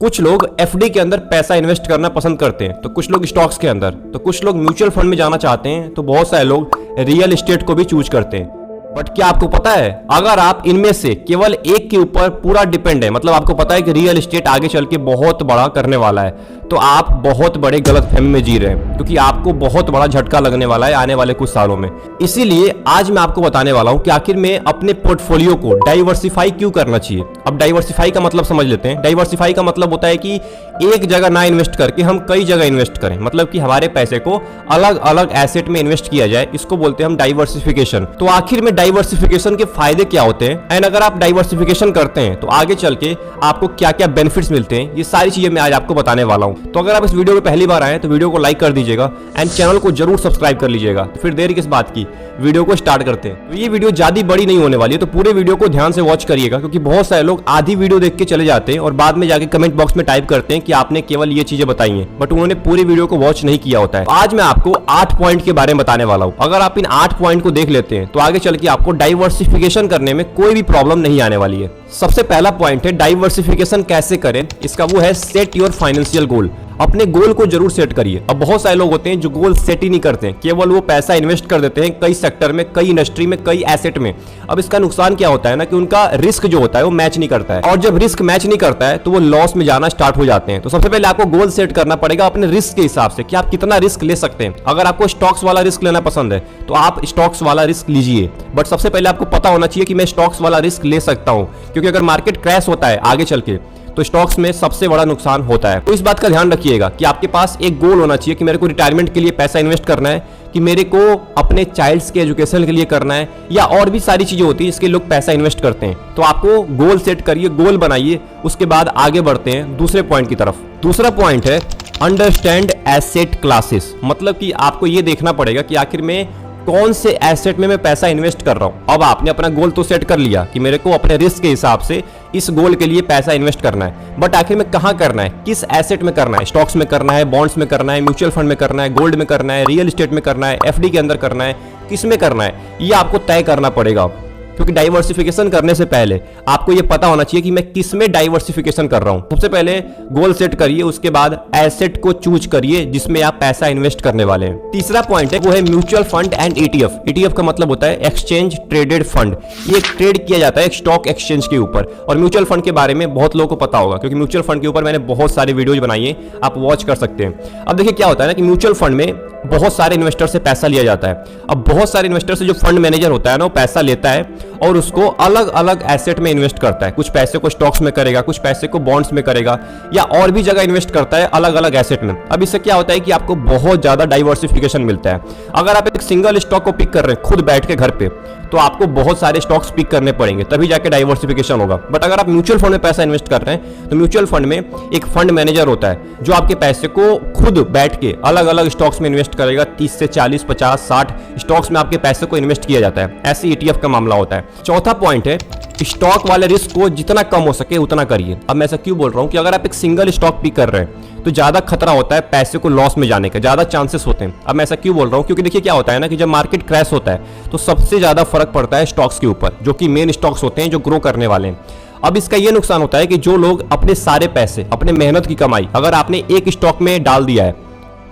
कुछ लोग एफडी के अंदर पैसा इन्वेस्ट करना पसंद करते हैं, तो कुछ लोग स्टॉक्स के अंदर, तो कुछ लोग म्यूचुअल फंड में जाना चाहते हैं, तो बहुत सारे लोग रियल एस्टेट को भी चूज करते हैं। बट क्या आपको पता है, अगर आप इनमें से केवल एक के ऊपर पूरा डिपेंड है, मतलब आपको पता है कि रियल एस्टेट आगे चल के बहुत बड़ा करने वाला है, तो आप बहुत बड़े गलतफहमी में जी रहे हैं, क्योंकि आपको बहुत बड़ा झटका लगने वाला है आने वाले कुछ सालों में। इसीलिए आज मैं आपको बताने वाला हूं कि आखिर में अपने पोर्टफोलियो को डाइवर्सिफाई क्यों करना चाहिए। अब डाइवर्सिफाई का मतलब समझ लेते हैं। डाइवर्सिफाई का मतलब होता है कि एक जगह ना इन्वेस्ट करके हम कई जगह इन्वेस्ट करें, मतलब कि हमारे पैसे को अलग अलग एसेट में इन्वेस्ट किया जाए, इसको बोलते हैं हम डाइवर्सिफिकेशन। तो आखिर में डाइवर्सिफिकेशन के फायदे क्या होते हैं, एंड अगर आप डाइवर्सिफिकेशन करते हैं तो आगे चल के आपको क्या क्या बेनिफिट्स मिलते हैं, ये सारी चीजें मैं आज आपको बताने वाला हूं। तो अगर आप इस वीडियो में पहली बार आए तो वीडियो को लाइक कर दीजिएगा एंड चैनल को जरूर सब्सक्राइब कर लीजिएगा। तो फिर देर किस बात की, वीडियो को स्टार्ट करते हैं। तो ये वीडियो ज्यादा बड़ी नहीं होने वाली है, तो पूरे वीडियो को ध्यान से वॉच करिएगा, क्योंकि बहुत सारे लोग आधी वीडियो देख के चले जाते हैं और बाद में जाके कमेंट बॉक्स में टाइप करते हैं कि आपने केवल ये चीजें बताई हैं, बट उन्होंने पूरी वीडियो को वॉच नहीं किया होता है। आज मैं आपको 8 पॉइंट के बारे में बताने वाला हूं। अगर आप इन 8 पॉइंट को देख लेते हैं तो आगे चल के आपको डाइवर्सिफिकेशन करने में कोई भी प्रॉब्लम नहीं आने वाली है। सबसे पहला पॉइंट है डाइवर्सिफिकेशन कैसे करें, इसका वो है सेट योर फाइनेंशियल गोल। अपने गोल को जरूर सेट करिए। अब बहुत सारे लोग होते हैं जो गोल सेट ही नहीं करते हैं, केवल वो पैसा इन्वेस्ट कर देते हैं कई सेक्टर में, कई इंडस्ट्री में, कई एसेट में। अब इसका नुकसान क्या होता है ना, कि उनका रिस्क जो होता है वो मैच नहीं करता है, और जब रिस्क मैच नहीं करता है तो वो लॉस में जाना स्टार्ट हो जाते हैं। तो सबसे पहले आपको गोल सेट करना पड़ेगा अपने रिस्क के हिसाब से कि आप कितना रिस्क ले सकते हैं। अगर आपको स्टॉक्स वाला रिस्क लेना पसंद है तो आप स्टॉक्स वाला रिस्क लीजिए, बट सबसे पहले आपको पता होना चाहिए कि मैं स्टॉक्स वाला रिस्क ले सकता हूं, क्योंकि अगर मार्केट क्रैश होता है आगे चल के तो स्टॉक्स में सबसे बड़ा नुकसान होता है। तो इस बात का ध्यान रखिएगा कि आपके पास एक गोल होना चाहिए कि मेरे को रिटायरमेंट के लिए पैसा इन्वेस्ट करना है, कि मेरे को अपने चाइल्ड्स के एजुकेशन के लिए करना है, या और भी सारी चीजें होती है इसके लोग पैसा इन्वेस्ट करते हैं। तो आपको गोल सेट करिए, गोल बनाइए, उसके बाद आगे बढ़ते हैं दूसरे पॉइंट की तरफ। दूसरा पॉइंट है अंडरस्टैंड एसेट क्लासेस, मतलब कि आपको यह देखना पड़ेगा कि आखिर में कौन से एसेट में मैं पैसा इन्वेस्ट कर रहा हूं। अब आपने अपना गोल तो सेट कर लिया कि मेरे को अपने रिस्क के हिसाब से इस गोल के लिए पैसा इन्वेस्ट करना है, बट आखिर में कहां करना है, किस एसेट में करना है, स्टॉक्स में करना है, बॉन्ड्स में करना है, म्यूचुअल फंड में करना है, गोल्ड में करना है, रियल एस्टेट में करना है, एफडी के अंदर करना है, किस में करना है, ये आपको तय करना पड़ेगा। क्योंकि डाइवर्सिफिकेशन करने से पहले आपको यह पता होना चाहिए कि मैं किस में डाइवर्सिफिकेशन कर रहा हूं। सबसे पहले गोल सेट करिए, उसके बाद एसेट को चूज करिए जिसमें आप पैसा इन्वेस्ट करने वाले हैं। तीसरा पॉइंट है वो है mutual fund and ETF. ETF का मतलब होता है एक्सचेंज ट्रेडेड फंड। ये ट्रेड किया जाता है एक स्टॉक एक्सचेंज के ऊपर, और म्यूचुअल फंड के बारे में बहुत लोगों को पता होगा, क्योंकि म्यूचुअल फंड के ऊपर मैंने बहुत सारे वीडियोज बनाई है, आप वॉच कर सकते हैं। अब देखिए क्या होता है ना कि म्यूचुअल फंड में बहुत सारे इन्वेस्टर से पैसा लिया जाता है। अब बहुत सारे इन्वेस्टर से जो फंड मैनेजर होता है ना, वो पैसा लेता है और उसको अलग अलग एसेट में इन्वेस्ट करता है। कुछ पैसे को स्टॉक्स में करेगा, कुछ पैसे को बॉन्ड्स में करेगा, या और भी जगह इन्वेस्ट करता है अलग अलग एसेट में। अब इससे क्या होता है कि आपको बहुत ज्यादा डाइवर्सिफिकेशन मिलता है। अगर आप एक सिंगल स्टॉक को पिक कर रहे हैं खुद बैठ के घर पे, तो आपको बहुत सारे स्टॉक्स पिक करने पड़ेंगे, तभी जाके डाइवर्सिफिकेशन होगा। बट अगर आप म्यूचुअल फंड में पैसा इन्वेस्ट कर रहे हैं तो म्यूचुअल फंड में एक फंड मैनेजर होता है जो आपके पैसे को खुद बैठ के अलग अलग स्टॉक्स में इन्वेस्ट करेगा। 30 से 40, 50, 60 स्टॉक्स में आपके पैसे को इन्वेस्ट किया जाता है। ऐसे ईटीएफ का मामला होता है। चौथा पॉइंट है स्टॉक वाले रिस्क को जितना कम हो सके उतना करिए। अब मैं ऐसा क्यों बोल रहा हूं कि अगर आप एक सिंगल स्टॉक पिक कर रहे हैं तो ज्यादा खतरा होता है पैसे को लॉस में जाने का, ज्यादा चांसेस होते हैं। अब मैं ऐसा क्यों बोल रहा हूं, क्योंकि देखिए क्या होता है ना कि जब मार्केट क्रैश होता है तो सबसे ज्यादा फर्क पड़ता है स्टॉक्स के ऊपर, जो कि मेन स्टॉक्स होते हैं जो ग्रो करने वाले हैं। अब इसका यह नुकसान होता है कि जो लोग अपने सारे पैसे, अपने मेहनत की कमाई अगर आपने एक स्टॉक में डाल दिया है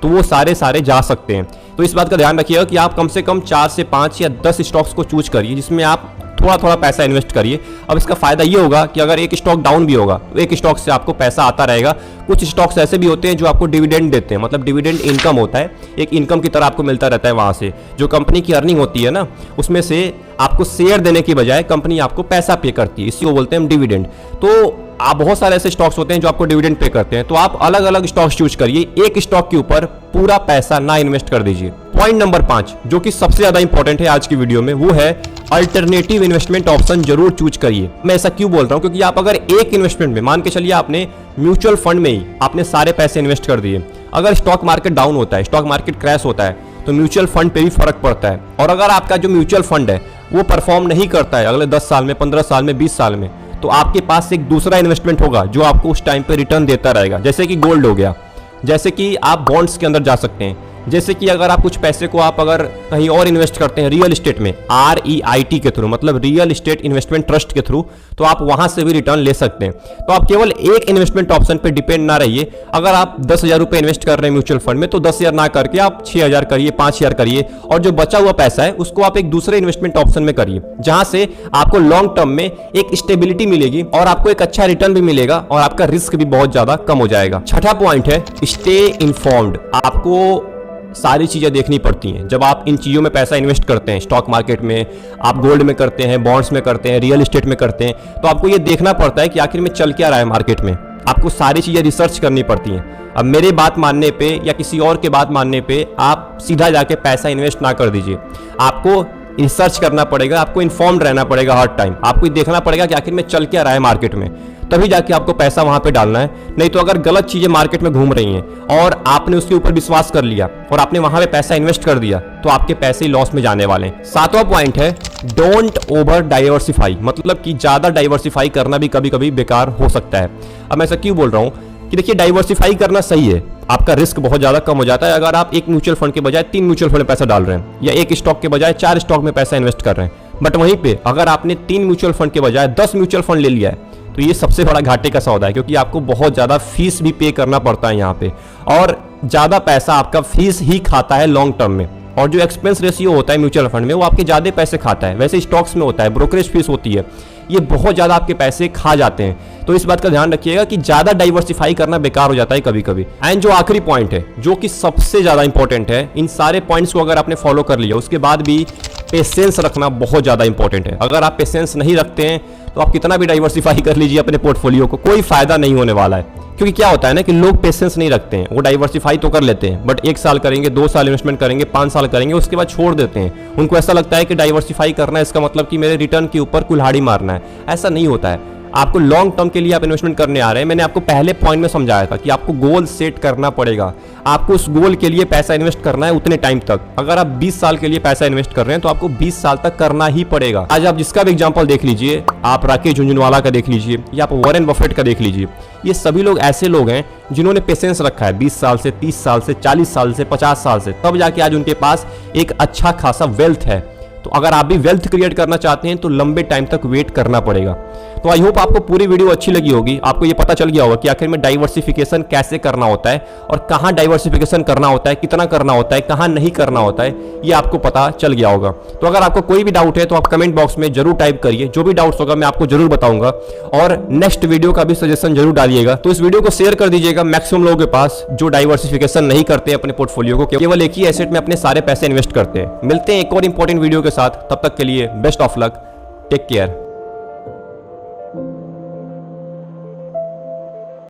तो वो सारे जा सकते हैं। तो इस बात का ध्यान रखिएगा कि आप कम से कम 4 से 5 या 10 स्टॉक्स को चूज करिए जिसमें आप थोड़ा थोड़ा पैसा इन्वेस्ट करिए। अब इसका फायदा ये होगा कि अगर एक स्टॉक डाउन भी होगा तो एक स्टॉक से आपको पैसा आता रहेगा। कुछ स्टॉक्स ऐसे भी होते हैं जो आपको डिविडेंड देते हैं, मतलब डिविडेंड इनकम होता है, एक इनकम की तरह आपको मिलता रहता है। वहां से जो कंपनी की अर्निंग होती है ना, उसमें से आपको शेयर देने की बजाय कंपनी आपको पैसा पे करती है, इसी को बोलते हैं हम डिविडेंड। तो आप बहुत सारे ऐसे स्टॉक्स होते हैं जो आपको डिविडेंड पे करते हैं। तो आप अलग अलग स्टॉक्स चूज करिए, एक स्टॉक के ऊपर पूरा पैसा ना इन्वेस्ट कर दीजिए। पॉइंट नंबर 5 जो कि सबसे ज्यादा इंपॉर्टेंट है आज की वीडियो में, वो है अल्टरनेटिव इन्वेस्टमेंट ऑप्शन जरूर चूज करिए। मैं ऐसा क्यों बोल रहा हूं, क्योंकि आप अगर एक इन्वेस्टमेंट में, मान के चलिए आपने म्यूचुअल फंड में ही आपने सारे पैसे इन्वेस्ट कर दिए, अगर स्टॉक मार्केट डाउन होता है, स्टॉक मार्केट क्रैश होता है, तो म्यूचुअल फंड पे भी फर्क पड़ता है। और अगर आपका जो म्यूचुअल फंड है वो परफॉर्म नहीं करता है अगले 10 साल में, 15 साल में, 20 साल में, तो आपके पास एक दूसरा इन्वेस्टमेंट होगा जो आपको उस टाइम पे रिटर्न देता रहेगा। जैसे कि गोल्ड हो गया, जैसे कि आप बॉन्ड्स के अंदर जा सकते हैं, जैसे कि अगर आप कुछ पैसे को आप अगर कहीं और इन्वेस्ट करते हैं रियल एस्टेट में, REIT के थ्रू, मतलब रियल एस्टेट इन्वेस्टमेंट ट्रस्ट के थ्रू, तो आप वहां से भी रिटर्न ले सकते हैं। तो आप केवल एक इन्वेस्टमेंट ऑप्शन पे डिपेंड ना रहिए। अगर आप 10,000 रुपए इन्वेस्ट कर रहे हैं म्यूचुअल फंड में, तो 10,000 ना करके आप 6,000 करिए, 5,000 करिए, और जो बचा हुआ पैसा है उसको आप एक दूसरे इन्वेस्टमेंट ऑप्शन में करिए, जहां से आपको लॉन्ग टर्म में एक स्टेबिलिटी मिलेगी और आपको एक अच्छा रिटर्न भी मिलेगा और आपका रिस्क भी बहुत ज्यादा कम हो जाएगा। छठा पॉइंट है स्टे इन्फॉर्म्ड। आपको सारी चीजें देखनी पड़ती हैं जब आप इन चीजों में पैसा इन्वेस्ट करते हैं। स्टॉक मार्केट में, आप गोल्ड में करते हैं, बॉन्ड्स में करते हैं, रियल एस्टेट में करते हैं, तो आपको ये देखना पड़ता है कि आखिर में चल क्या रहा है मार्केट में। आपको सारी चीजें रिसर्च करनी पड़ती हैं। अब मेरे बात मानने पे या किसी और के बात मानने पे आप सीधा जाके पैसा इन्वेस्ट ना कर दीजिए। आपको रिसर्च करना पड़ेगा, आपको इन्फॉर्म्ड रहना पड़ेगा हर टाइम। आपको देखना पड़ेगा कि आखिर में चल क्या रहा है मार्केट में, तभी जाके आपको पैसा वहां पे डालना है। नहीं तो अगर गलत चीजें मार्केट में घूम रही हैं और आपने उसके ऊपर विश्वास कर लिया और आपने वहां पे पैसा इन्वेस्ट कर दिया, तो आपके पैसे लॉस में जाने वाले हैं। सातवां पॉइंट है डोंट ओवर डाइवर्सिफाई, मतलब कि ज्यादा डाइवर्सिफाई करना भी कभी कभी बेकार हो सकता है। अब मैं ऐसा क्यों बोल रहा हूं कि देखिए, डाइवर्सिफाई करना सही है, आपका रिस्क बहुत ज्यादा कम हो जाता है। अगर आप एक म्यूचुअल फंड के बजाय 3 म्यूचुअल फंड में पैसा डाल रहे हैं या एक स्टॉक के बजाय 4 स्टॉक में पैसा इन्वेस्ट कर रहे हैं, बट वहीं पे अगर आपने 3 म्यूचुअल फंड के बजाय 10 म्यूचुअल फंड ले लिया है, तो ये सबसे बड़ा घाटे का सौदा है, क्योंकि आपको बहुत ज्यादा फीस भी पे करना पड़ता है यहाँ पे, और ज्यादा पैसा आपका फीस ही खाता है लॉन्ग टर्म में। और जो एक्सपेंस रेशियो होता है म्यूचुअल फंड में, वो आपके ज्यादा पैसे खाता है। वैसे स्टॉक्स में होता है, ब्रोकरेज फीस होती है, ये बहुत ज्यादा आपके पैसे खा जाते हैं। तो इस बात का ध्यान रखिएगा कि ज्यादा डाइवर्सिफाई करना बेकार हो जाता है कभी कभी। एंड जो आखिरी पॉइंट है, जो कि सबसे ज्यादा इंपॉर्टेंट है, इन सारे पॉइंट्स को अगर आपने फॉलो कर लिया, उसके बाद भी पेशेंस रखना बहुत ज्यादा इंपॉर्टेंट है। अगर आप पेशेंस नहीं रखते हैं तो आप कितना भी डाइवर्सिफाई कर लीजिए अपने पोर्टफोलियो को, कोई फायदा नहीं होने वाला है। क्योंकि क्या होता है ना कि लोग पेशेंस नहीं रखते हैं, वो डाइवर्सिफाई तो कर लेते हैं, बट 1 साल करेंगे, 2 साल इन्वेस्टमेंट करेंगे, 5 साल करेंगे, उसके बाद छोड़ देते हैं। उनको ऐसा लगता है कि डाइवर्सिफाई करना है, इसका मतलब कि मेरे रिटर्न के ऊपर कुल्हाड़ी मारना है। ऐसा नहीं होता है। आपको लॉन्ग टर्म के लिए आप इन्वेस्टमेंट करने आ रहे हैं। मैंने आपको पहले पॉइंट में समझाया था कि आपको गोल सेट करना पड़ेगा। आपको उस गोल के लिए पैसा इन्वेस्ट करना है उतने टाइम तक। अगर आप 20 साल के लिए पैसा इन्वेस्ट कर रहे हैं तो आपको 20 साल तक करना ही पड़ेगा। आज आप जिसका भी एग्जांपल देख लीजिए, आप राकेश झुंझुनवाला का देख लीजिए या आप वॉरेन बफेट का देख लीजिए, ये सभी लोग ऐसे लोग हैं जिन्होंने पेशेंस रखा है 20 साल से, 30 साल से, 40 साल से, 50 साल से, तब जाके आज उनके पास एक अच्छा खासा वेल्थ है। तो अगर आप भी वेल्थ क्रिएट करना चाहते हैं तो लंबे टाइम तक वेट करना पड़ेगा। तो आई होप आपको पूरी वीडियो अच्छी लगी होगी। आपको ये पता चल गया होगा कि आखिर में डाइवर्सिफिकेशन कैसे करना होता है और कहाँ डाइवर्सिफिकेशन करना होता है, कितना करना होता है, कहाँ नहीं करना होता है, ये आपको पता चल गया होगा। तो अगर आपको कोई भी डाउट है तो आप कमेंट बॉक्स में जरूर टाइप करिए। जो भी डाउट्स होगा मैं आपको जरूर बताऊंगा, और नेक्स्ट वीडियो का भी सजेशन जरूर डालिएगा। तो इस वीडियो को शेयर कर दीजिएगा मैक्सिमम लोगों के पास जो डाइवर्सिफिकेशन नहीं करते अपने पोर्टफोलियो को, केवल एक ही एसेट में अपने सारे पैसे इन्वेस्ट करते हैं। मिलते हैं एक और इंपॉर्टेंट वीडियो के साथ, तब तक के लिए best of luck, take care.